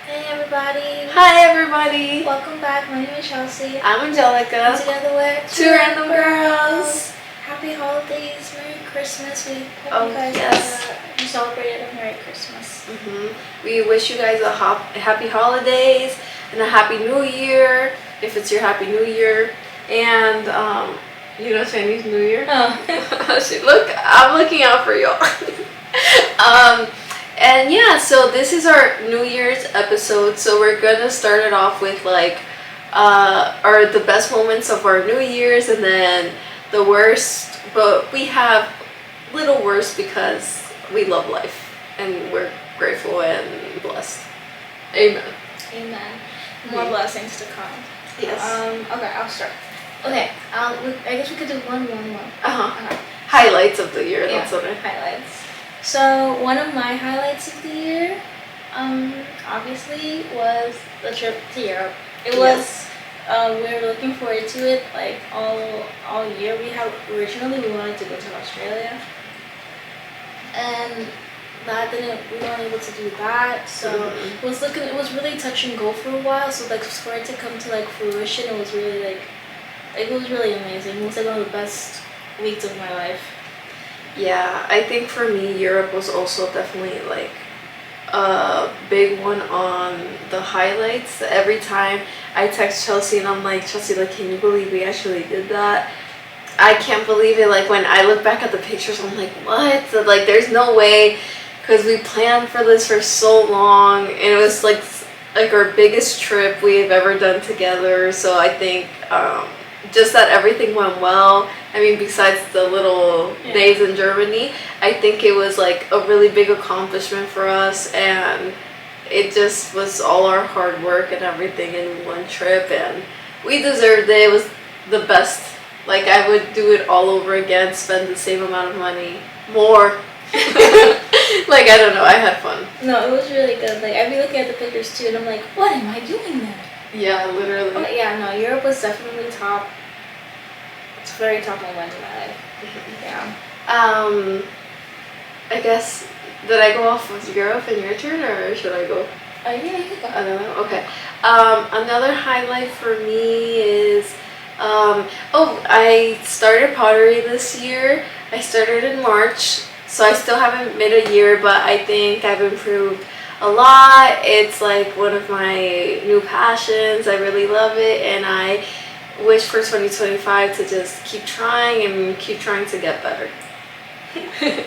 Hey everybody! Hi everybody! Welcome back. My name is Shelcy. I'm Angelica. And together we're Two random girls. Happy holidays, Merry Christmas. We hope Oh, you guys yes. celebrated a Merry Christmas. We wish you guys a happy holidays and a happy New Year, if it's your happy New Year. And Chinese New Year. Oh. Look, I'm looking out for y'all. And yeah, so this is our New Year's episode. So we're gonna start it off with the best moments of our New Year's, and then the worst. But we have little worse because we love life and we're grateful and blessed. Amen. Amen. More blessings to come. Yes. Okay, I'll start. Okay. I guess we could do one. Okay. Highlights of the year. That's what highlights. So one of my highlights of the year, obviously, was the trip to Europe. It was, we were looking forward to it like all year. Originally we wanted to go to Australia, and we weren't able to do that. So it was really touch and go for a while. So for it to come to fruition, it was really it was really amazing. It was one of the best weeks of my life. Yeah, I think for me, Europe was also definitely a big one on the highlights. Every time I text Chelsea and I'm like, Chelsea, can you believe we actually did that? I can't believe it. When I look back at the pictures, I'm like, what? So, there's no way, because we planned for this for so long, and it was like our biggest trip we've ever done together. So I think just that everything went well. I mean, besides the little days in Germany, I think it was a really big accomplishment for us, and it just was all our hard work and everything in one trip, and we deserved it. It was the best. I would do it all over again, spend the same amount of money, more. I don't know, I had fun. No, it was really good. I'd be looking at the pictures too, and I'm like, what am I doing there? Yeah, literally. But yeah, no, Europe was definitely top. It's very top moment in my life. Yeah. I guess, did I go off with Europe and your turn, or should I go? Yeah, you could go. I don't know. Okay. Another highlight for me is, I started pottery this year. I started in March, so I still haven't made a year, but I think I've improved a lot. It's one of my new passions. I really love it, and I wish for 2025 to just keep trying to get better. Okay,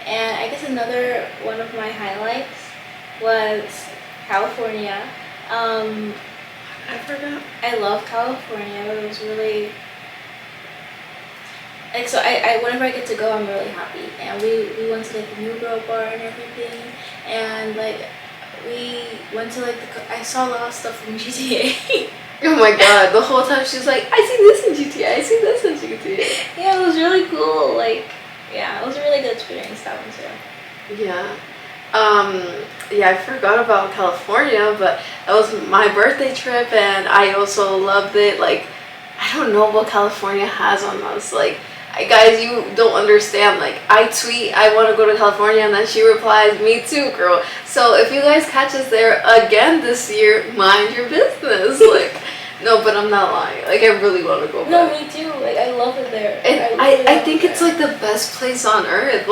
and I guess another one of my highlights was California. I forgot. I love California. It was really so I whenever I get to go, I'm really happy. And we went to the New Girl bar and everything, and we went to I saw a lot of stuff from GTA. Oh my god, the whole time she's like, I see this in GTA, I see this in GTA. Yeah, it was really cool. It was a really good experience, that one too. Yeah. I forgot about California, but that was my birthday trip, and I also loved it. I don't know what California has on us. Guys, you don't understand. I tweet, I want to go to California, and then she replies, me too, girl. So if you guys catch us there again this year, mind your business. No, but I'm not lying. I really want to go back. No, me too. I love it there. And I think it's the best place on earth.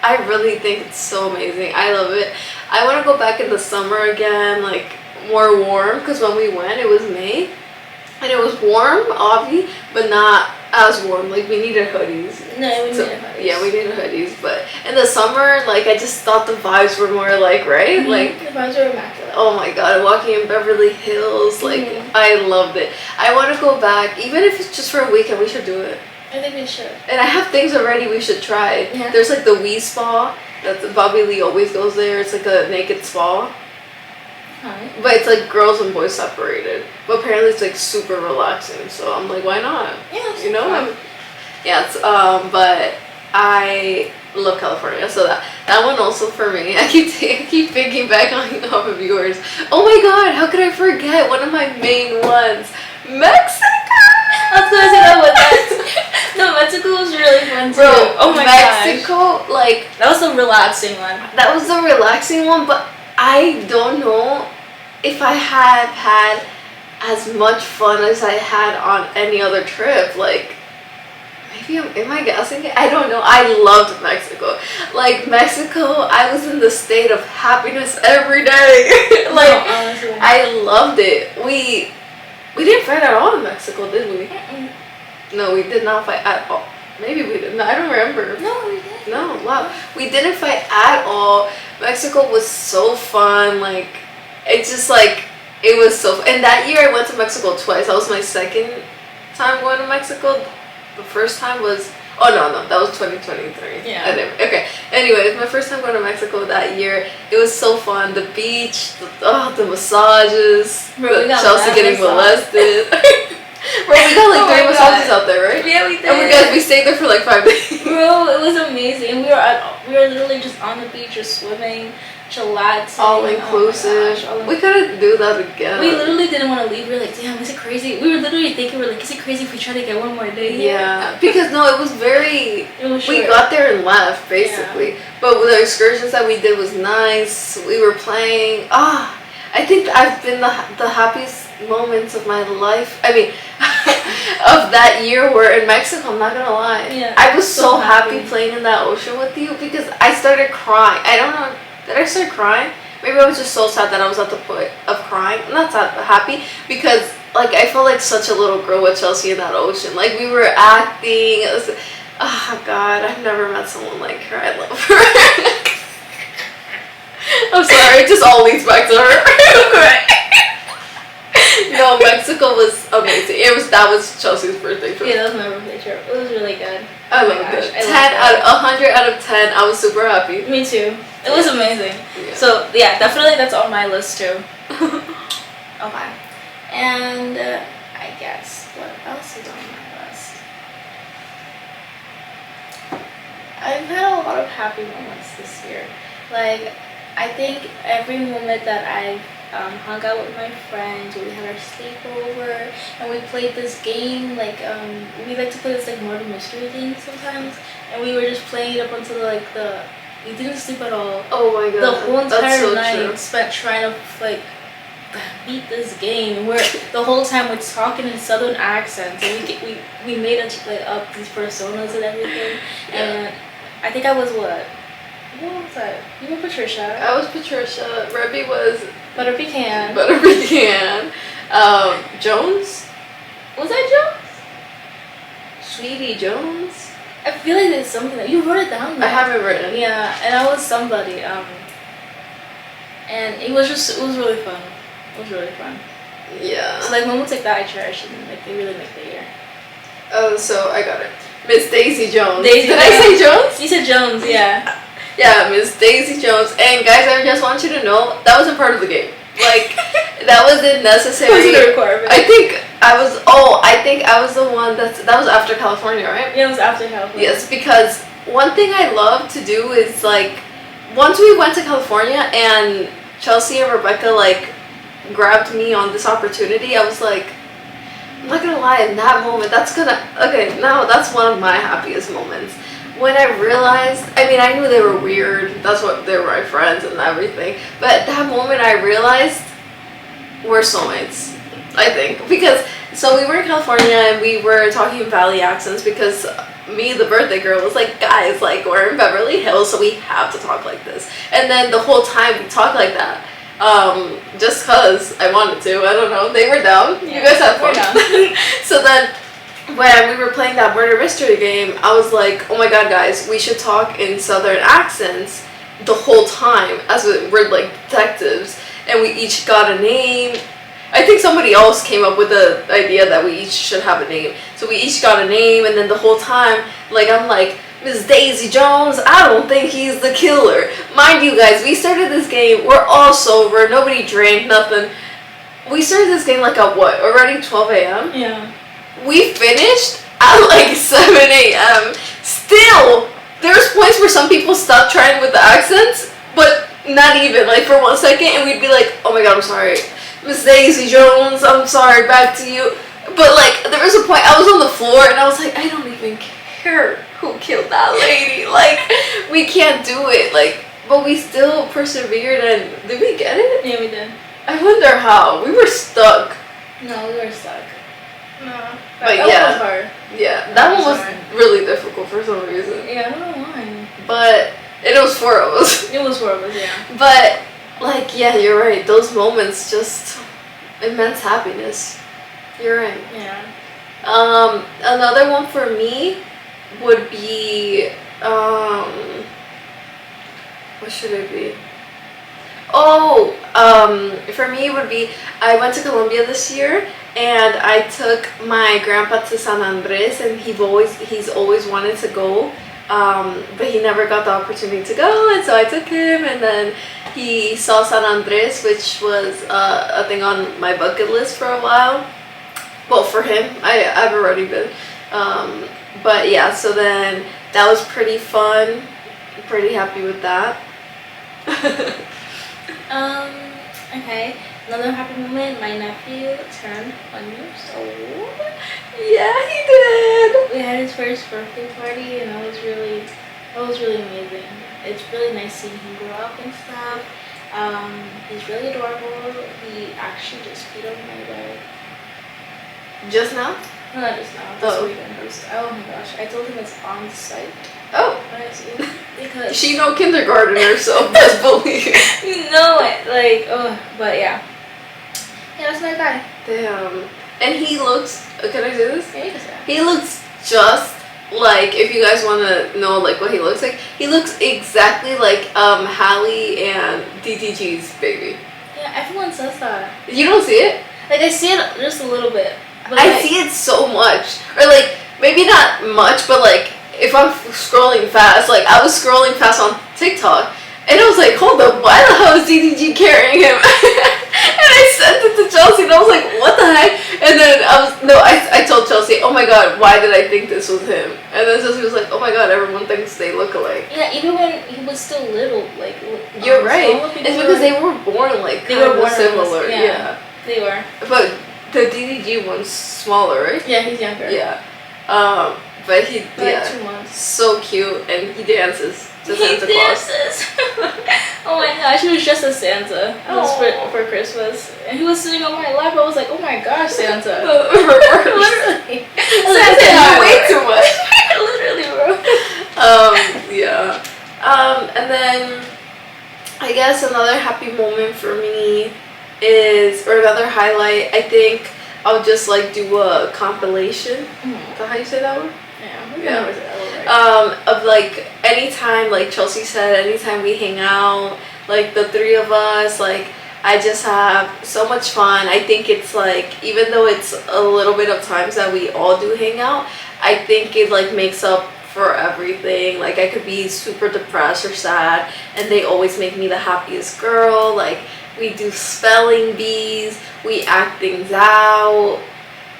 I really think it's so amazing. I love it. I want to go back in the summer again, more warm, because when we went, it was May. And it was warm, obvi, but not as warm. We needed hoodies. No, we needed hoodies. Yeah, we needed hoodies. But in the summer, I just thought the vibes were more right? Mm-hmm. The vibes were immaculate. Oh my god, walking in Beverly Hills, I loved it. I want to go back, even if it's just for a weekend, we should do it. I think we should. And I have things already we should try. Yeah. There's the Wii Spa. Bobby Lee always goes there. It's a naked spa. But it's girls and boys separated. But apparently it's super relaxing. So I'm why not? Yeah. But I love California. So that one also for me. I keep thinking back off of yours. Oh my god, how could I forget one of my main ones? Mexico! I was gonna say that one next. No, Mexico was really fun too. Bro, oh my Mexico, gosh. That was the relaxing one. That was the relaxing one, but I don't know if I had as much fun as I had on any other trip. Like, maybe am I guessing it? I don't know. I loved Mexico. Like, Mexico, I was in the state of happiness every day. Like, No, honestly. I loved it. We didn't fight at all in Mexico, did we? No, we did not fight at all. Maybe we didn't. I don't remember. No, we didn't. No, wow. We didn't fight at all. Mexico was so fun. Like, it's just like, it was so. And that year I went to Mexico twice. That was my second time going to Mexico. The first time was. Oh, no, that was 2023. Yeah. Okay. Anyway, it was my first time going to Mexico that year. It was so fun. The beach, the massages, Bro, we got Shelcy getting molested. Bro, we got like 3 massages out there, right? Yeah, we did. And we stayed there for like 5 days. Bro, it was amazing. We were literally just on the beach, just swimming, chillaxing. All inclusive. Oh my gosh, We couldn't do that again. We literally didn't want to leave. We were like, damn, is it crazy? We were literally thinking, is it crazy if we try to get one more day here? Yeah, because no, it was very. It was we short. got there and left basically, but with the excursions that we did was nice. We were playing. I think I've been the happiest moments of my life. I mean, of that year were in Mexico. I'm not gonna lie. Yeah, I was so happy happy playing in that ocean with you because I started crying. I don't know. Did I start crying? Maybe I was just so sad that I was at the point of crying. Not sad, but happy because like I felt like such a little girl with Shelcy in that ocean. Like we were acting. It was, oh God, I've never met someone like her. I love her. I'm sorry, it just all leads back to her. No, Mexico was amazing. That was Chelsea's birthday trip. Yeah, that was my birthday trip. It was really good. I loved it. 100 out of 10. I was super happy. Me too. It was amazing. Yeah. So yeah, definitely that's on my list too. Okay, and I guess what else is on my list? I've had a lot of happy moments this year. Like, I think every moment that I've hung out with my friends, or we had our sleepover, and we played this game, like, we like to play this, like, murder mystery game sometimes, and we were just playing it up until, we didn't sleep at all. Oh my God. The whole entire so night true. spent trying to, like, beat this game, where the whole time we're talking in southern accents, and we made up these personas and everything, and I think I was what was that? You were Patricia. I was Patricia. Rebby was Butter Pecan. Jones? Was that Jones? Sweetie Jones? I feel like there's something that you wrote it down. Though. I haven't written. Yeah, and I was somebody. And it was really fun. It was really fun. Yeah. So like moments like that I cherish, and like they really make the year. Oh, so I got it. Miss Daisy Jones. Did I say Jones? You said Jones, yeah. Yeah, Miss Daisy Jones. And guys, I just want you to know that wasn't part of the game. Like, that wasn't necessary. That was a requirement. I think I was the one that was after California, right? Yeah, it was after California. Yes, because one thing I love to do is like, once we went to California and Shelcy and Rebecca like grabbed me on this opportunity, I was like, I'm not gonna lie, in that moment, that's one of my happiest moments. When I realized, I knew they were weird, that's what, they were my friends and everything, but at that moment I realized we're soulmates, I think. Because, so we were in California and we were talking Valley accents because me, the birthday girl, was like, guys, like, we're in Beverly Hills, so we have to talk like this. And then the whole time we talked like that. Just cause I wanted to, I don't know, they were down. Yeah, you guys had fun. So then, when we were playing that murder mystery game, I was like, oh my God, guys, we should talk in southern accents the whole time, as we're like detectives, and we each got a name. I think somebody else came up with the idea that we each should have a name. So we each got a name, and then the whole time, like, I'm like, Miss Daisy Jones, I don't think he's the killer. Mind you guys, we started this game, we're all sober, nobody drank, nothing. We started this game like at what, already 12 a.m.? Yeah. We finished at like 7 a.m. Still, there's points where some people stopped trying with the accents, but not even, like for 1 second, and we'd be like, oh my God, I'm sorry. Miss Daisy Jones, I'm sorry, back to you. But like, there was a point, I was on the floor, and I was like, I don't even care who killed that lady. Like, we can't do it. Like, but we still persevered, and did we get it? Yeah, we did. I wonder how. We were stuck. No, we were stuck. No. But that yeah. one was hard. Yeah, that one was really difficult for some reason. Yeah, I don't know why. But it was 4 of us. It was 4 of us, yeah. But, like, yeah, you're right. Those moments just immense happiness. You're right. Yeah. Another one for me would be, what should it be? Oh, for me it would be, I went to Colombia this year, and I took my grandpa to San Andres, and he's always wanted to go, but he never got the opportunity to go, and so I took him, and then he saw San Andres, which was a thing on my bucket list for a while. Well, for him, I've already been, but yeah, so then that was pretty fun, pretty happy with that. Okay. Another happy moment, my nephew turned 1 year old. Yeah, he did. We had his first birthday party, and that was really amazing. It's really nice seeing him grow up and stuff. He's really adorable. He actually just peed on my bed. Just now? No, not just now. This weekend. Oh my gosh, I told him it's on site. Oh. Because she no kindergartner, so best believe. You know it, like, oh, but yeah. Yeah, that's my guy. Damn. And he looks, can I say this? Yeah, you can say that. He looks just like, if you guys want to know like what he looks like, he looks exactly like Hallie and DTG's baby. Yeah, everyone says that. You don't see it? Like, I see it just a little bit. But I see it so much. Or like, maybe not much, but like, if I'm scrolling fast, like I was scrolling fast on TikTok, and I was like, hold up, why the hell is DDG carrying him? And I sent it to Shelcy, and I was like, what the heck? And then I told Shelcy, oh my god, why did I think this was him? And then Shelcy was like, oh my god, everyone thinks they look alike. Yeah, even when he was still little, like. You're right. It's because they were born like they were born similar. Yeah, they were. But the DDG one's smaller, right? Yeah, he's younger. Yeah. But he, like 2 months. So cute, and he dances to Santa Claus. He dances! Oh my gosh, he was just a Santa for Christmas. And he was sitting on my lap, I was like, oh my gosh, Santa. Literally. Santa, you way too much. Literally, bro. Yeah. And then, I guess another happy moment for me is, or another highlight, I think I'll just like do a compilation. Is that how you say that word? Yeah. Of like anytime, like Chelsea said, anytime we hang out, like the 3 of us, like I just have so much fun. I think it's like, even though it's a little bit of times that we all do hang out, I think it like makes up for everything. Like I could be super depressed or sad, and they always make me the happiest girl. Like we do spelling bees, we act things out,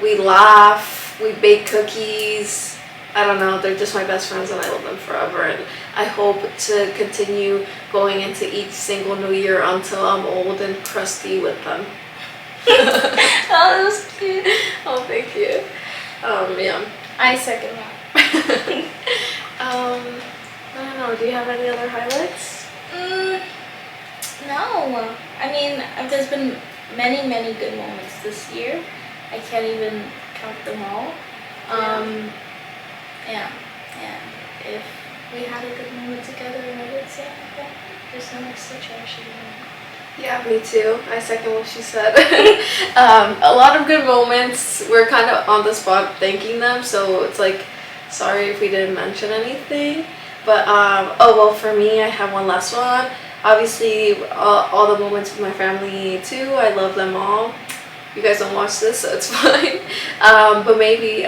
we laugh, we bake cookies. I don't know, they're just my best friends, and I love them forever, and I hope to continue going into each single new year until I'm old and crusty with them. Oh, that was cute. Oh, thank you. Yeah. I second that. I don't know, do you have any other highlights? No. I mean, there's been many, many good moments this year. I can't even count them all. Yeah. If we had a good moment together, and I would say that there's no much to cherish anymore. Yeah, me too. I second what she said. A lot of good moments. We're kind of on the spot thanking them, so it's like, sorry if we didn't mention anything. But for me, I have one last one. Obviously, all the moments with my family too. I love them all. You guys don't watch this, so it's fine. But maybe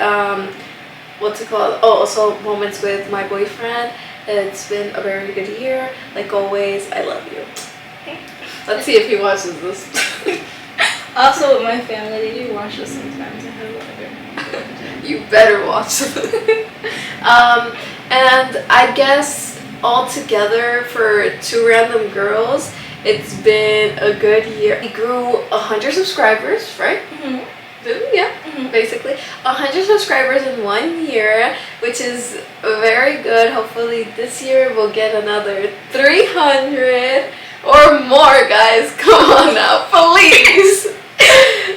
what's it called? Oh, also moments with my boyfriend. It's been a very good year. Like always, I love you. Let's see if he watches this. Also with my family, they do watch this sometimes. I have whatever. You better watch it. And I guess all together for 2 random girls, it's been a good year. We grew 100 subscribers, right? Mm-hmm. Yeah, basically 100 subscribers in 1 year, which is very good. Hopefully this year we'll get another 300 or more, guys. Come on now, please.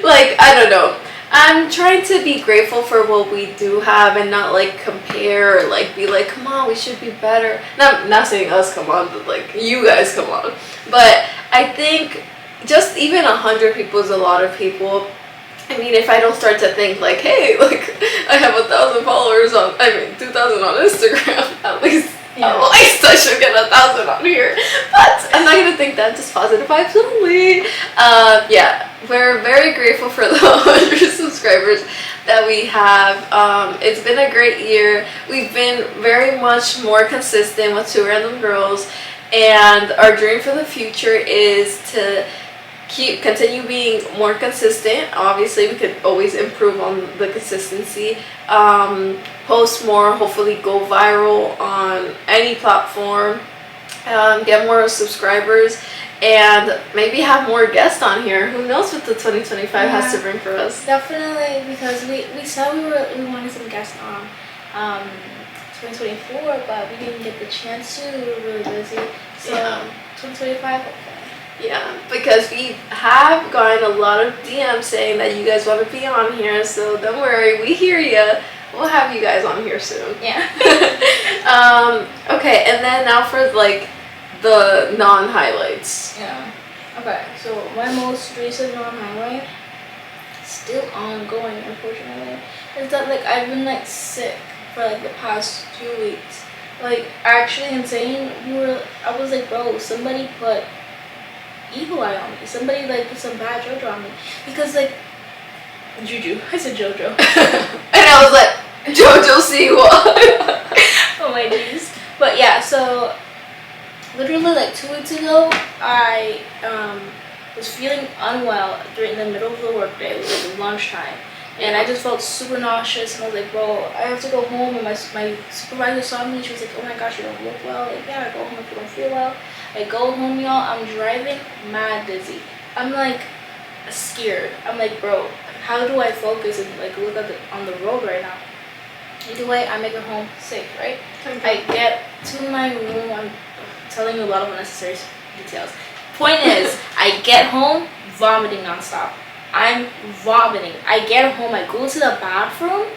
Like, I don't know. I'm trying to be grateful for what we do have and not like compare or like be like, come on, we should be better. Not saying us come on, but like you guys come on. But I think just even 100 people is a lot of people. I mean, if I don't start to think like, hey, like I have 1,000 followers on, 2,000 on Instagram, at least I should get 1,000 on here. But I'm not gonna think that, just positive vibes only. Yeah, we're very grateful for the 100 subscribers that we have. It's been a great year. We've been very much more consistent with Two Random Girls, and our dream for the future is to continue being more consistent. Obviously we could always improve on the consistency, post more, hopefully go viral on any platform, get more subscribers, and maybe have more guests on here. Who knows what the 2025 has to bring for us. Definitely, because we said we wanted some guests on 2024, but we didn't get the chance to. We were really busy, so 2025 hopefully. Yeah, because we have gotten a lot of DMs saying that you guys want to be on here, so don't worry, we hear you. We'll have you guys on here soon. Yeah. Okay, and then now for like the non-highlights. Yeah. Okay, so my most recent non-highlight, still ongoing unfortunately, is that like I've been like sick for like the past 2 weeks. Like actually insane. I was like, bro, somebody put evil eye on me. Somebody like put some bad JoJo on me, because like Juju. I said JoJo. And I was like, JoJo Siwa. Oh my jeez. But yeah, so literally like 2 weeks ago, I was feeling unwell during the middle of the workday. It was like lunchtime, and I just felt super nauseous. And I was like, bro, I have to go home. And my supervisor saw me. She was like, oh my gosh, you don't look well. Like, yeah, go home if you don't feel well. I go home, y'all. I'm driving mad dizzy. I'm like scared. I'm like, bro, how do I focus and like look at on the road right now? Either way, I make it home safe, right? I get to my room. I'm telling you a lot of unnecessary details. Point is, I get home vomiting nonstop. I'm vomiting. I get home. I go to the bathroom.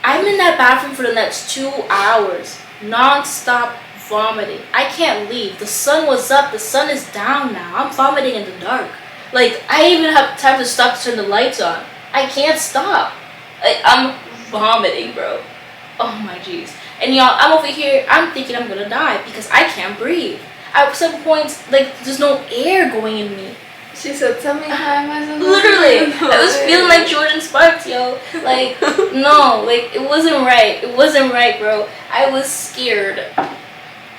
I'm in that bathroom for the next 2 hours, nonstop vomiting. I can't leave. The sun was up. The sun is down now. I'm vomiting in the dark. Like, I didn't even have time to stop to turn the lights on. I can't stop. Like, I'm vomiting, bro. Oh my jeez. And y'all, I'm over here, I'm thinking I'm gonna die because I can't breathe. At some points, like, there's no air going in me. She said, tell me how am I supposed to Literally, I was feeling like Jordan Sparks, yo. Like, no, like, it wasn't right. It wasn't right, bro. I was scared.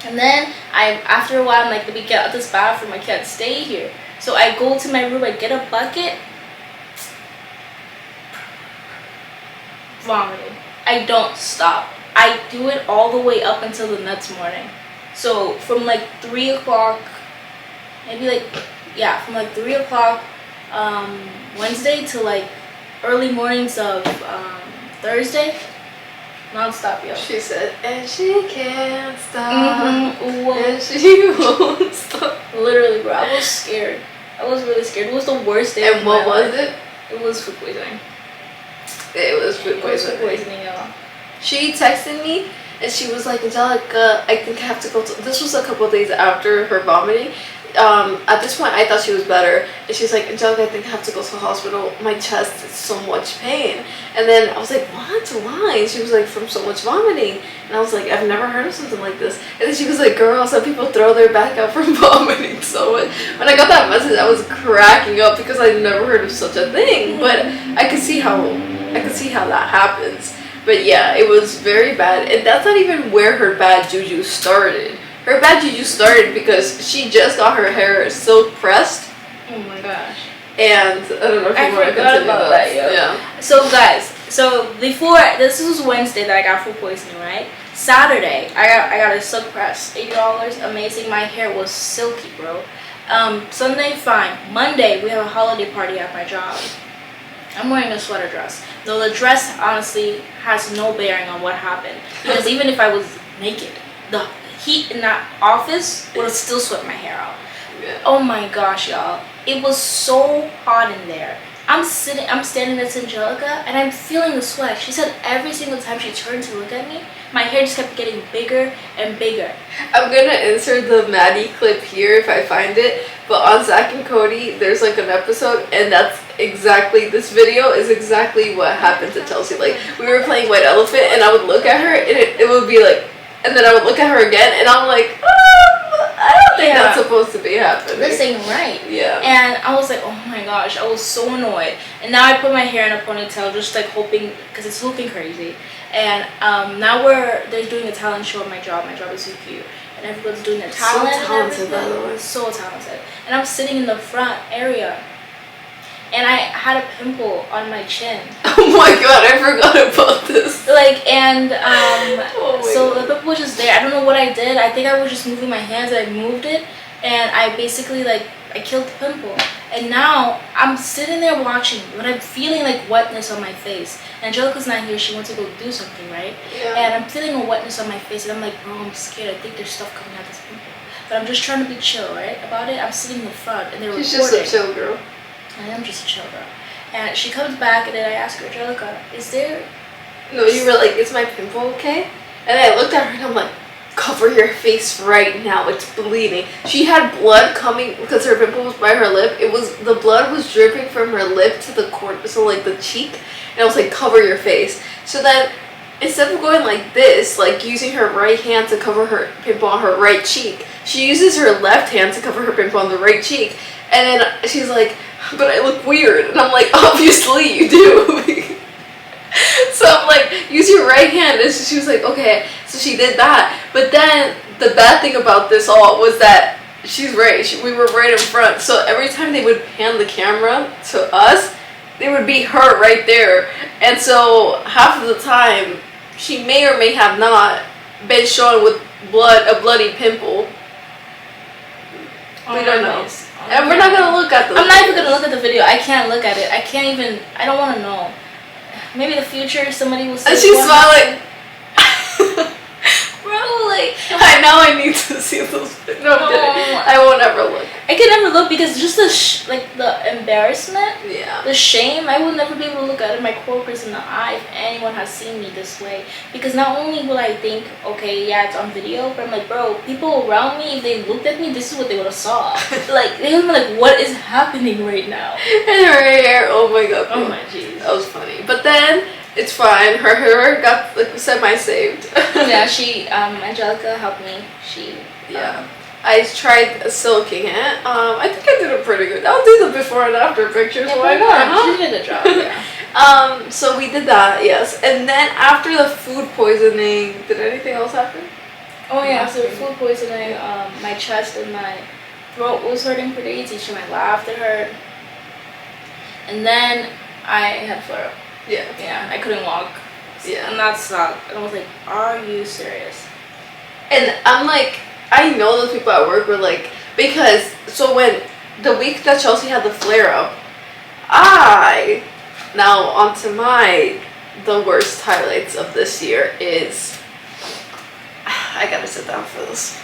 And then, after a while, I'm like, let me get out of this bathroom. I can't stay here. So I go to my room, I get a bucket. Vomiting. I don't stop. I do it all the way up until the next morning. So from like 3 o'clock, maybe like, yeah, from like 3 o'clock Wednesday to like early mornings of Thursday, non-stop, yo. She said, and she can't stop, Well, and she won't stop. literally, bro, I was scared. I was really scared. It was the worst day And of what my was life. it? It was food poisoning. It was food It was food poisoning. poisoning, y'all. She texted me and she was like, Angelica, I think I have to go to, this was a couple of days after her vomiting. At this point I thought she was better, and she's like, Angelica, I think I have to go to the hospital. My chest is so much pain. And then I was like, what? Why? And she was like, from so much vomiting. And I was like, I've never heard of something like this. And then she was like, girl, some people throw their back out from vomiting so much. When I got that message, I was cracking up because I'd never heard of such a thing. But I could see how that happens. But yeah, it was very bad. And that's not even where her bad juju started. Her bad juju started because she just got her hair silk pressed. Oh my gosh. And I don't know if you want to forgot continue about that, yo. Yeah. So guys, before this was Wednesday that I got food poisoning, right? Saturday, I got a silk press, $80, amazing. My hair was silky, bro. Sunday, fine. Monday, we have a holiday party at my job. I'm wearing a sweater dress. Though the dress honestly has no bearing on what happened. Because even if I was naked, the heat in that office would have still swept my hair out. Yeah. Oh my gosh, y'all. It was so hot in there. I'm standing next to Angelica, and I'm feeling the sweat. She said every single time she turned to look at me, my hair just kept getting bigger and bigger. I'm gonna insert the Maddie clip here if I find it, but on Zach and Cody, there's like an episode, and that's exactly, this video is exactly what happened to Chelsea. Like, we were playing White Elephant, and I would look at her, and it would be like, and then I would look at her again, and I'm like, I don't think that's supposed to be happening. This ain't right. Yeah. And I was like, oh my gosh, I was so annoyed. And now I put my hair in a ponytail, just like hoping, because it's looking crazy. And now they're doing a talent show at my job. My job is so cute. And everyone's doing their talent. So talented, and by the way. So talented. And I'm sitting in the front area. And I had a pimple on my chin. Oh my god, I forgot about this. Like, and so God. the pimple was just there. I don't know what I did. I think I was just moving my hands, and I moved it, and I basically I killed the pimple. And now I'm sitting there watching, but I'm feeling like wetness on my face. Angelica's not here. She went to go do something, right? Yeah. And I'm feeling a wetness on my face, and I'm like, bro, I'm scared. I think there's stuff coming out this pimple. But I'm just trying to be chill, right, about it. I'm sitting in the front, and they're recording. She's just a chill girl. I am just a chill girl. And she comes back, and then I ask her, Angelica, is there... No, you were like, is my pimple okay? And I looked at her and I'm like, cover your face right now, it's bleeding. She had blood coming because her pimple was by her lip. The blood was dripping from her lip to the corner, so like the cheek. And I was like, cover your face. So then, instead of going like this, like using her right hand to cover her pimple on her right cheek, she uses her left hand to cover her pimple on the right cheek. And then she's like, but I look weird. And I'm like, obviously you do. So I'm like, use your right hand. And she was like, okay. So she did that. But then the bad thing about this all was that she's right. We were right in front. So every time they would pan the camera to us, it would be her right there. And so half of the time, she may or may have not been shown with a bloody pimple. We don't know. And we're not going to look at the I'm not even going to look at the video. I can't look at it. I can't even, I don't want to know. Maybe in the future somebody will say. And she's smiling. Bro, like. I need to see those. No, I'm kidding. I won't ever look. I can never look because just the embarrassment. Yeah. The shame. I will never be able to look at my coworkers in the eye if anyone has seen me this way. Because not only will I think, okay, yeah, it's on video, but I'm like, bro, people around me, if they looked at me, this is what they would have saw. Like, they would be like, what is happening right now? And her hair, oh my god. Oh my jeez. That was funny. But then, it's fine. Her hair got like semi-saved. Yeah, Angelica helped me. Yeah. I tried silking it. I think I did it pretty good. I'll do the before and after pictures. Yeah, why not? Huh? She did a job, yeah. So we did that, yes. And then after the food poisoning, did anything else happen? Oh yeah, so food poisoning, my chest and my throat was hurting pretty easy. My laughter hurt. And then I had flare up. Yeah. Yeah, I couldn't walk. Yeah. And that sucked. And I was like, are you serious? And I'm like, I know those people at work were like, because, so when, the week that Chelsea had the flare up, now onto the worst highlights of this year is, I gotta sit down for this.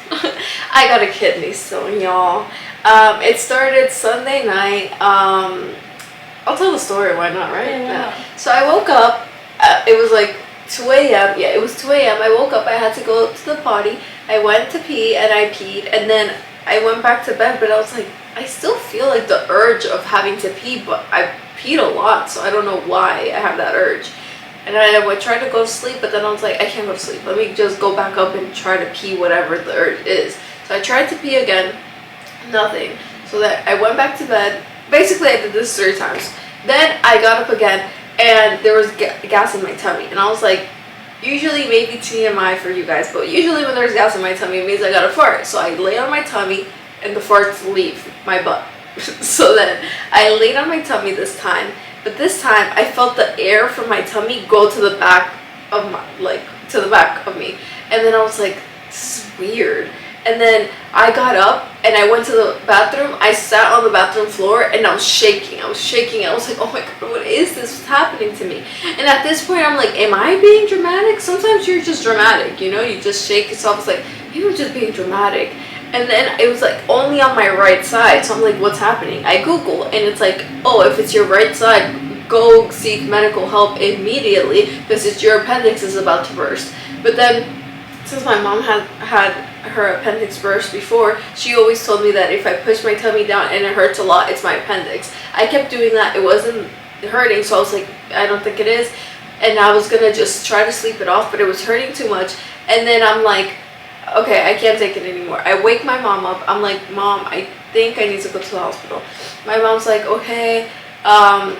I got a kidney stone, y'all. It started Sunday night. I'll tell the story, why not, right? Yeah. So I woke up, it was like 2 a.m. Yeah, it was 2 a.m. I woke up, I had to go to the potty. I went to pee and I peed, and then I went back to bed, but I was like, I still feel like the urge of having to pee, but I peed a lot, so I don't know why I have that urge. And I would try to go to sleep, but then I was like, I can't go to sleep. Let me just go back up and try to pee whatever the urge is. So I tried to pee again, nothing. So that I went back to bed. Basically, I did this 3 times. Then I got up again, and there was gas in my tummy. And I was like, usually maybe TMI for you guys, but usually when there's gas in my tummy, it means I got a fart. So I lay on my tummy, and the farts leave my butt. So then I laid on my tummy this time. But this time, I felt the air from my tummy go to the back of me. And then I was like, this is weird. And then I got up and I went to the bathroom. I sat on the bathroom floor and I was shaking. I was like, oh my God, what is this? What's happening to me? And at this point, I'm like, am I being dramatic? Sometimes you're just dramatic, you know? You just shake yourself. It's like, maybe I'm just being dramatic. And then it was like only on my right side. So I'm like, what's happening? I Google and it's like, oh, if it's your right side, go seek medical help immediately because it's your appendix is about to burst. But then since my mom had her appendix burst before, she always told me that if I push my tummy down and it hurts a lot, it's my appendix. I kept doing that. It wasn't hurting, so I was like, I don't think it is. And I was gonna just try to sleep it off, but it was hurting too much. And then I'm like, okay, I can't take it anymore. I wake my mom up. I'm like, Mom, I think I need to go to the hospital. My mom's like, okay.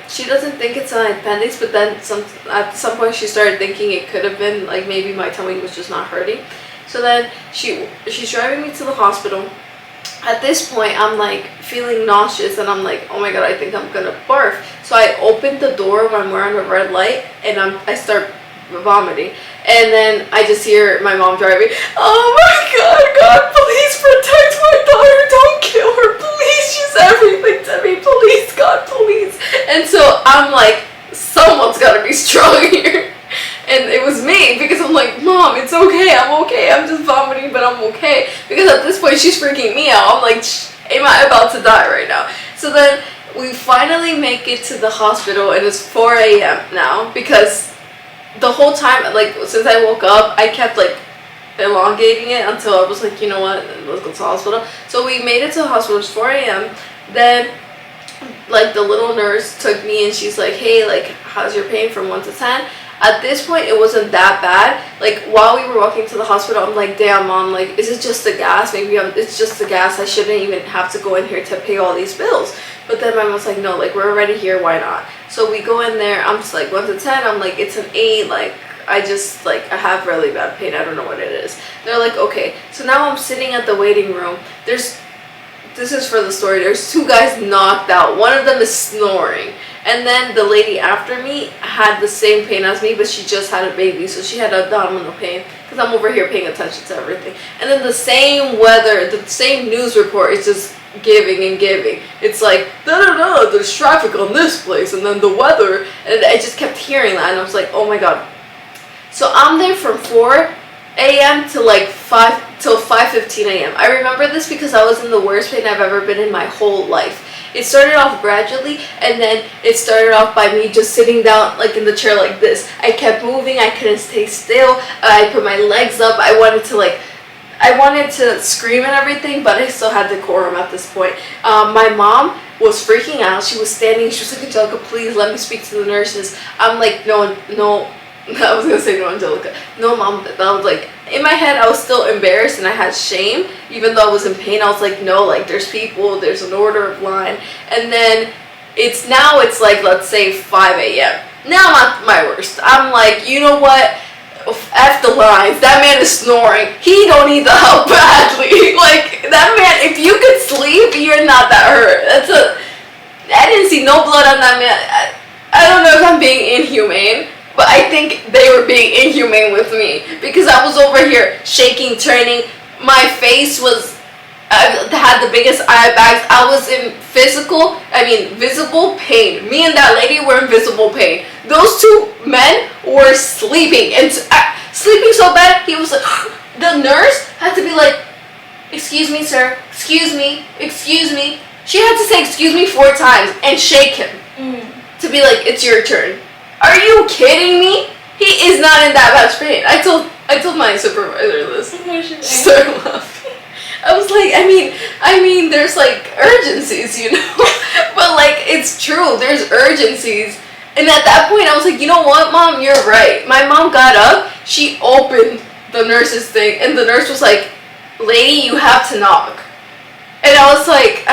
She doesn't think it's an appendix, but then at some point she started thinking it could have been like maybe my tummy was just not hurting. So then she's driving me to the hospital. At this point, I'm like feeling nauseous and I'm like, oh my God, I think I'm gonna barf. So I opened the door when we're on a red light and I start vomiting. And then I just hear my mom driving, oh my God, please protect my daughter, don't kill her, please, she's everything to me, please, God, please. And so I'm like, someone's gotta be strong here. And it was me, because I'm like, Mom, it's okay, I'm just vomiting, but I'm okay. Because at this point, she's freaking me out. I'm like, am I about to die right now? So then we finally make it to the hospital, and it's 4 a.m. now, because the whole time, like, since I woke up, I kept, like, elongating it until I was like, you know what, let's go to the hospital. So we made it to the hospital. It's 4 a.m. Then, like, the little nurse took me, and she's like, hey, like, how's your pain from 1 to 10? At this point, it wasn't that bad. Like, while we were walking to the hospital, I'm like, damn, Mom, like, is it just the gas? Maybe it's just the gas. I shouldn't even have to go in here to pay all these bills. But then my mom's like, no, like, we're already here, why not? So we go in there, I'm just like, 1 to 10, I'm like, it's an 8, like, I just, like, I have really bad pain, I don't know what it is. They're like, okay. So now I'm sitting at the waiting room. This is for the story, there's 2 guys knocked out. One of them is snoring. And then the lady after me had the same pain as me, but she just had a baby, so she had abdominal pain. Because I'm over here paying attention to everything. And then the same weather, the same news report is just giving and giving. It's like, there's traffic on this place, and then the weather. And I just kept hearing that, and I was like, oh my God. So I'm there from 4 a.m. to like 5:15 a.m. I remember this because I was in the worst pain I've ever been in my whole life. It started off gradually, and then it started off by me just sitting down like in the chair like this. I kept moving, I couldn't stay still. I put my legs up. I wanted to scream and everything, but I still had decorum at this point. My mom was freaking out. She was standing, she was like, Angelica, please let me speak to the nurses. I'm like, no, I was gonna say no, Angelica. No, Mom. I was like, in my head, I was still embarrassed and I had shame, even though I was in pain. I was like, no, like, there's people, there's an order of line. And then it's like, let's say 5 a.m. Now I'm at my worst. I'm like, you know what? F the lines. That man is snoring. He don't need the help badly. Like, that man, if you could sleep, you're not that hurt. I didn't see no blood on that man. I don't know if I'm being inhumane, but I think they were being inhumane with me because I was over here shaking, turning. My face I had the biggest eye bags. I was in visible pain. Me and that lady were in visible pain. Those 2 men were sleeping, and sleeping so bad, he was like, the nurse had to be like, excuse me, sir, excuse me. She had to say excuse me 4 times and shake him to be like, it's your turn. Are you kidding me? He is not in that much pain. I told my supervisor this. She started laughing. I was like, I mean, there's like urgencies, you know? But like, it's true, there's urgencies. And at that point, I was like, you know what, Mom, you're right. My mom got up, she opened the nurse's thing, and the nurse was like, lady, you have to knock. And I was like,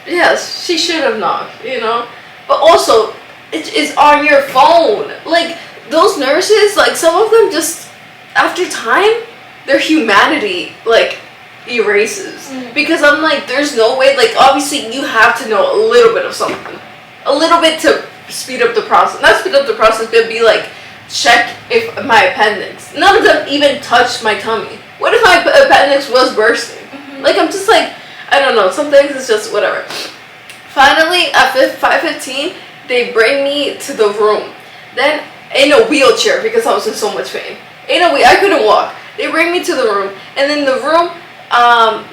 yes, she should have knocked, you know? But also, it is on your phone. Like, those nurses, like, some of them just, after time, their humanity, like, erases. Because I'm like, there's no way, like, obviously you have to know a little bit of something. A little bit to speed up the process. Not speed up the process, but be like, check if my appendix. None of them even touched my tummy. What if my appendix was bursting? Like, I'm just like, I don't know. Some things it's just whatever. Finally, at 5:15, they bring me to the room. Then in a wheelchair because I was in so much pain. I couldn't walk. They bring me to the room, and in the room,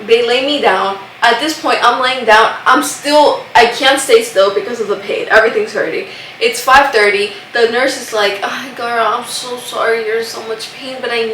they lay me down. At this point, I'm laying down. I can't stay still because of the pain. Everything's hurting. It's 5:30. The nurse is like, oh, girl, I'm so sorry. You're in so much pain, but I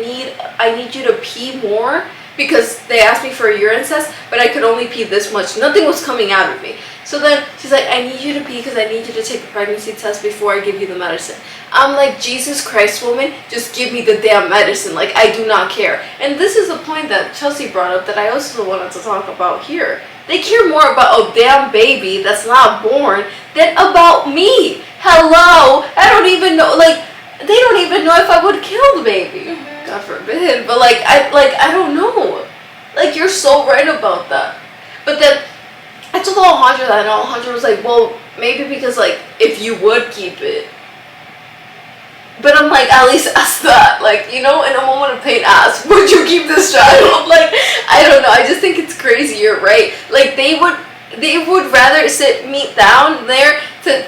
need you to pee more because they asked me for a urine test, but I could only pee this much. Nothing was coming out of me. So then she's like, I need you to pee because I need you to take a pregnancy test before I give you the medicine. I'm like, Jesus Christ, woman, just give me the damn medicine. Like, I do not care. And this is a point that Shelcy brought up that I also wanted to talk about here. They care more about a damn baby that's not born than about me. Hello? I don't even know, like, they don't even know if I would kill the baby. God forbid. But, I don't know. Like, you're so right about that. But then, I told Alejandra that, and Alejandra was like, well, maybe because, like, if you would keep it. But I'm like, at least ask that. Like, in a moment of pain, ask, would you keep this child? Like, I don't know. I just think it's crazy. You're right. Like, they would rather sit me down there to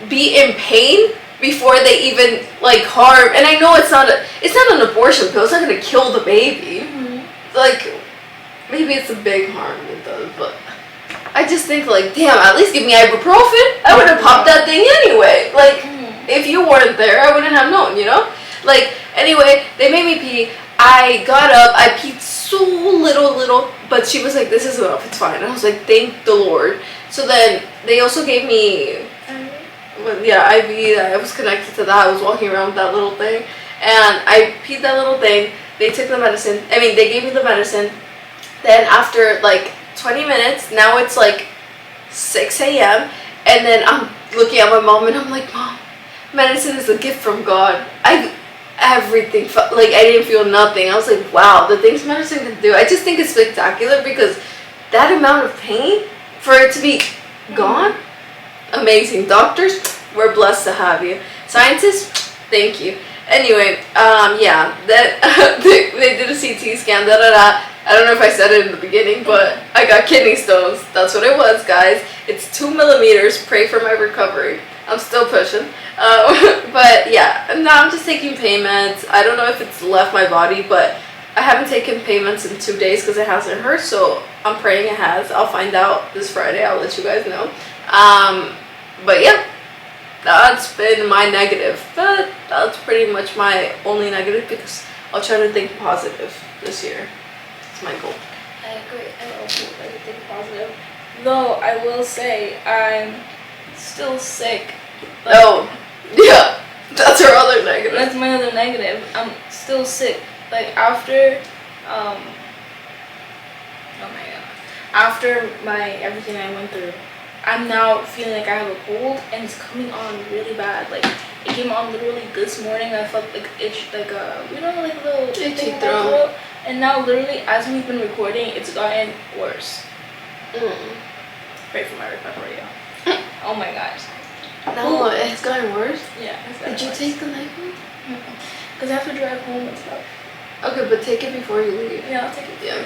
be in pain before they even, like, harm. And I know it's not an abortion pill. It's not going to kill the baby. Like, maybe it's a big harm it does, but I just think, like, damn, at least give me ibuprofen. I would have popped that thing anyway. Like, if you weren't there, I wouldn't have known, Like, anyway, they made me pee. I got up. I peed so little. But she was like, this is enough. It's fine. And I was like, thank the Lord. So then they also gave me, IV. I was connected to that. I was walking around with that little thing. And I peed that little thing. They took the medicine. They gave me the medicine. Then after, like, 20 minutes, now it's like 6 a.m. and then I'm looking at my mom and I'm like, Mom, medicine is a gift from God. Everything felt like I didn't feel nothing. I was like, wow, the things medicine can do. I just think it's spectacular because that amount of pain for it to be gone, amazing. Doctors, we're blessed to have you. Scientists, thank you. Anyway, that they did a CT scan. I don't know if I said it in the beginning, but I got kidney stones. That's what it was, guys. It's 2 millimeters. Pray for my recovery. I'm still pushing. But yeah, now I'm just taking payments. I don't know if it's left my body, but I haven't taken payments in 2 days because it hasn't hurt. So I'm praying it has. I'll find out this Friday. I'll let you guys know. But yeah, that's been my negative. But that's pretty much my only negative because I'll try to think positive this year. My goal. I agree. I also try to think positive. Though I will say I'm still sick. Oh, yeah. That's our other negative. That's my other negative. I'm still sick. Like after after everything I went through, I'm now feeling like I have a cold and it's coming on really bad. Like it came on literally this morning. I felt like itch, like a like a little itchy throat. And now literally as we've been recording, it's gotten worse. Pray for my recovery, y'all. Oh my gosh. No, it's gotten worse? Yeah. Did you take the night one? Because I have to drive home and stuff. Okay, but take it before you leave. Yeah, I'll take it. Yeah.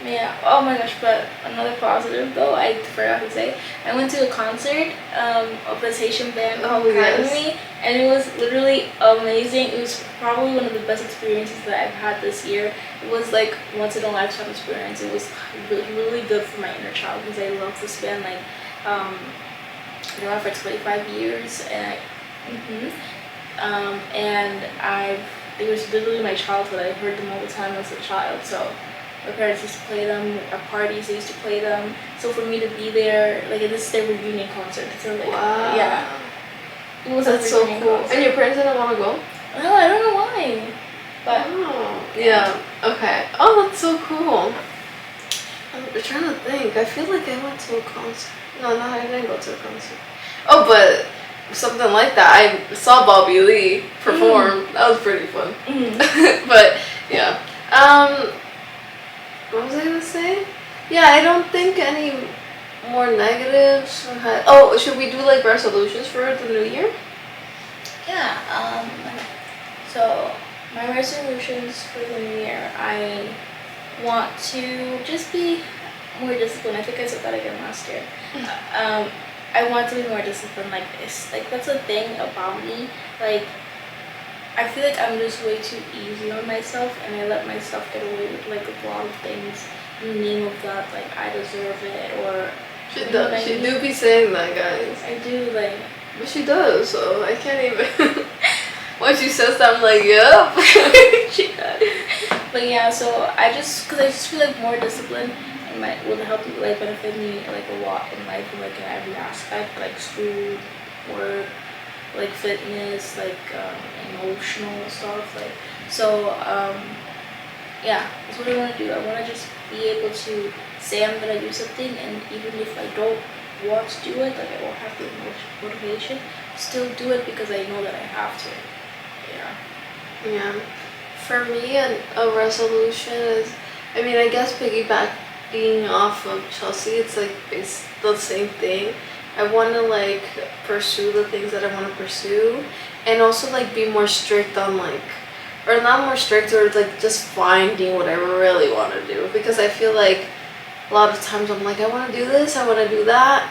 Yeah. Oh my gosh, but another positive though, I forgot to say. I went to a concert of this Haitian band called Academy, and it was literally amazing. It was probably one of the best experiences that I've had this year. It was like once in a lifetime experience. It was really good for my inner child because I love this band. Like, they were for 25 years, and they were literally my childhood. I heard them all the time as a child, so. My parents used to play them at parties. They used to play them. So for me to be there, like this is their reunion concert. So like, wow. Yeah. It was That's so cool. Concert. And your parents didn't want to go? No, I don't know why. But yeah. Okay. Oh, that's so cool. I'm trying to think. I feel like I went to a concert. No, I didn't go to a concert. Oh, but something like that. I saw Bobby Lee perform. That was pretty fun. But yeah. What was I gonna say? Yeah, I don't think any more negatives. Oh, should we do like resolutions for the new year? Yeah. So my resolutions for the new year, I want to just be more disciplined. I think I said that again last year. I want to be more disciplined. Like it's like that's a thing about me. Like I feel like I'm just way too easy on myself, and I let myself get away with like a lot of things in the name of that. Like I deserve it, or She does. She do be saying that, guys. I do like. But she does, so I can't even. When she says that, I'm like, yup. She does. But yeah, so I just feel like more discipline will help like benefit me like a lot in life, and like in every aspect, like school, work, like fitness, like emotional stuff. Like so, yeah, that's what I want to do. I want to just be able to say I'm gonna do something, and even if I don't want to do it, like I won't have the motivation, still do it because I know that I have to. Yeah. For me, a resolution is, I mean, I guess piggybacking off of Chelsea, it's the same thing. I want to like pursue the things that I want to pursue, and also like be more strict on like, or not more strict, or like just finding what I really want to do, because I feel like a lot of times I'm like, I want to do this, I want to do that,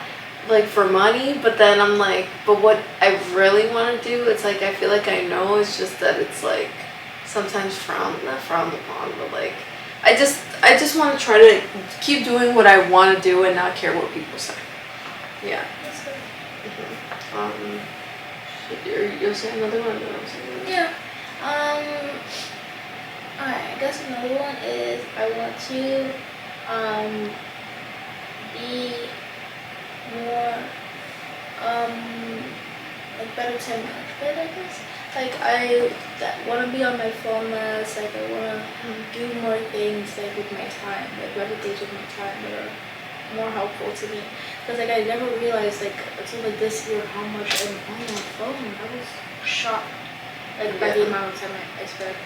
like for money, but then I'm like, but what I really want to do, it's like I feel like I know, it's just that it's like sometimes not frowned upon, but like I just want to try to keep doing what I want to do and not care what people say. Yeah. You'll say another one. Yeah. Alright, I guess another one is I want to be more like better time management, I guess. Like I want to be on my phone less. Like I want to do more things like with my time, like better things with my time that are more helpful to me. Because like I never realized like until like this year how much I'm on my phone. I was shocked like by the amount of time I spent.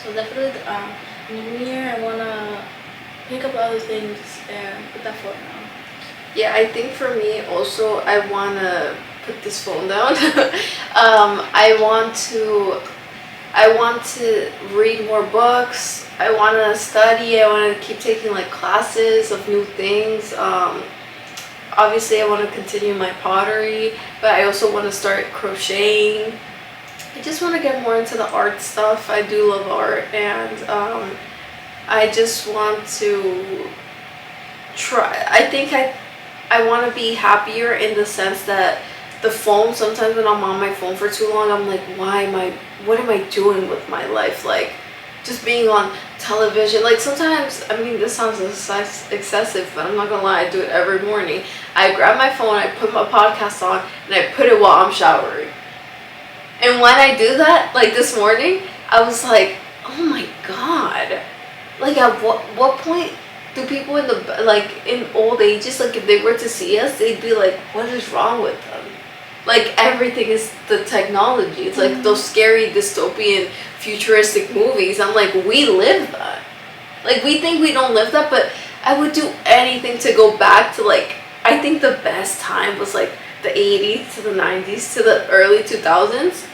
So definitely New Year I wanna pick up other things and put that phone down. Yeah, I think for me also, I wanna put this phone down. I want to read more books. I want to study. I want to keep taking like classes of new things. Obviously, I want to continue my pottery, but I also want to start crocheting. I just want to get more into the art stuff. I do love art, and I just want to try. I think I want to be happier in the sense that the phone, sometimes when I'm on my phone for too long, I'm like, what am I doing with my life? Like, just being on television. Like, sometimes, I mean, this sounds excessive, but I'm not gonna lie, I do it every morning. I grab my phone, I put my podcast on, and I put it while I'm showering. And when I do that, like this morning, I was like, oh my God. Like, at what point do people in old ages, like if they were to see us, they'd be like, what is wrong with them? Like everything is the technology. It's like those scary dystopian futuristic movies. I'm like, we live that. Like we think we don't live that, but I would do anything to go back to like, I think the best time was like the 80s to the 90s to the early 2000s,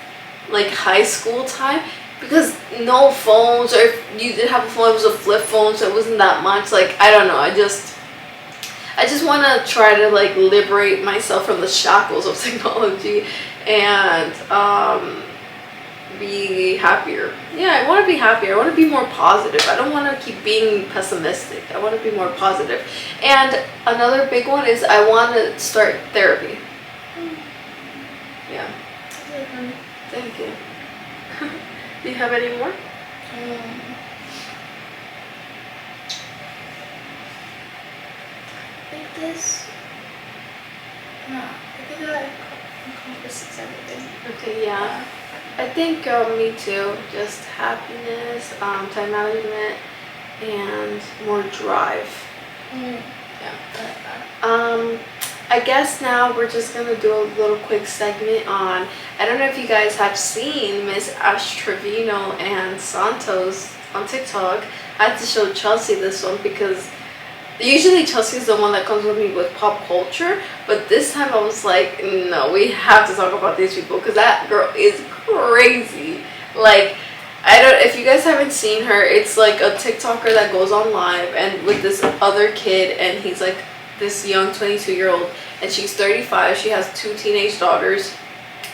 like high school time. Because no phones, or if you did have a phone, it was a flip phone, so it wasn't that much. Like, I don't know, I just want to try to like liberate myself from the shackles of technology and be happier. Yeah, I want to be happier. I want to be more positive. I don't want to keep being pessimistic. I want to be more positive. And another big one is I want to start therapy. Yeah. Thank you. Do you have any more? I think this. No, I think that encompasses everything. Okay, yeah. I think me too. Just happiness, time management, and more drive. Yeah, I like that. I guess now we're just gonna do a little quick segment on, I don't know if you guys have seen Miss Trevino and Santos on TikTok. I had to show Chelsea this one because usually Chelsea's the one that comes with me with pop culture, but this time I was like, no, we have to talk about these people because that girl is crazy. Like, I don't. If you guys haven't seen her, it's like a TikToker that goes on live and with this other kid, and he's like this young 22-year-old, and she's 35. She has 2 teenage daughters,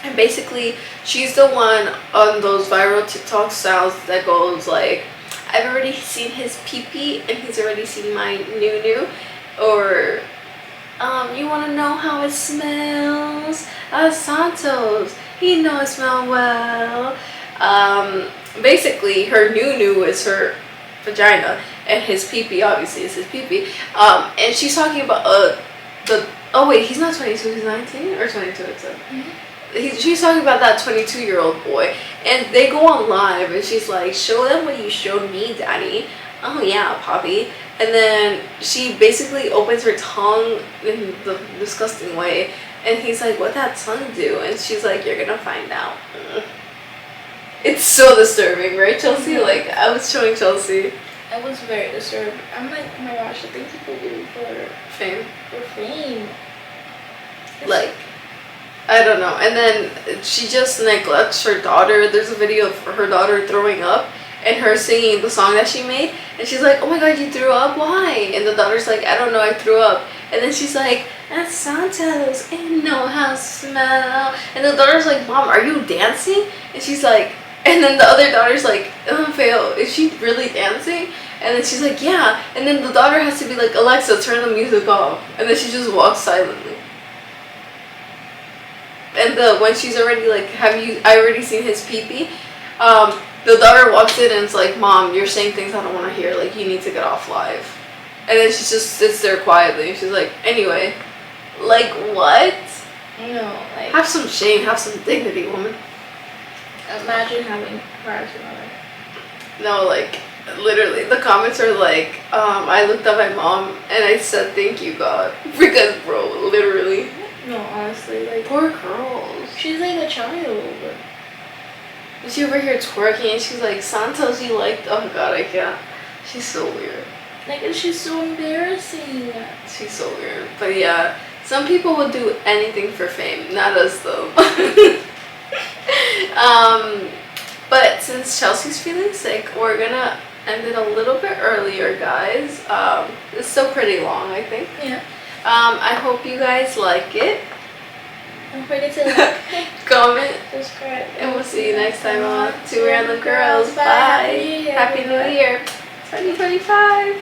and basically she's the one on those viral TikTok styles that goes like, I've already seen his pee-pee and he's already seen my new-new, or you want to know how it smells? Santos, he know it smell well. Basically her new is her vagina, and his pee-pee obviously is his pee-pee. And she's talking about oh wait, he's not 22, he's 19 or 22. She's talking about that 22-year-old boy, and they go on live, and she's like, show them what you showed me, daddy. Oh yeah, Poppy. And then she basically opens her tongue in the disgusting way, and he's like, what that tongue do? And she's like, you're gonna find out. It's so disturbing, right, Chelsea? Like, I was showing Chelsea. I was very disturbed. I'm like, oh my gosh, I think people do it for Fame. For fame. Like, I don't know. And then she just neglects her daughter. There's a video of her daughter throwing up and her singing the song that she made. And she's like, oh my god, you threw up? Why? And the daughter's like, I don't know, I threw up. And then she's like, that's Santos. Ain't no how smell. And the daughter's like, Mom, are you dancing? And she's like, and then the other daughter's like, Fail, is she really dancing? And then she's like, yeah. And then the daughter has to be like, Alexa, turn the music off. And then she just walks silently. And when she's already like, I already seen his pee-pee? The daughter walks in and it's like, Mom, you're saying things I don't want to hear. Like, you need to get off live. And then she just sits there quietly. And she's like, anyway, like, what? No, like, have some shame, have some dignity, woman. Imagine having her as your mother. No, like, literally, the comments are like, I looked at my mom and I said, thank you, God. Because, bro, literally. No, honestly, like, poor girls. She's like a child. Is she over here twerking and she's like, Santos, you like, oh god, I can't. She's so weird. Like, she's so embarrassing. She's so weird. But yeah, some people would do anything for fame. Not us, though. But since Chelsea's feeling sick, we're gonna end it a little bit earlier, guys. It's still pretty long, I think. Yeah. I hope you guys like it. Don't forget to like, comment, subscribe, and we'll see you next time on Two Random Girls. Bye. Happy New Year 2025.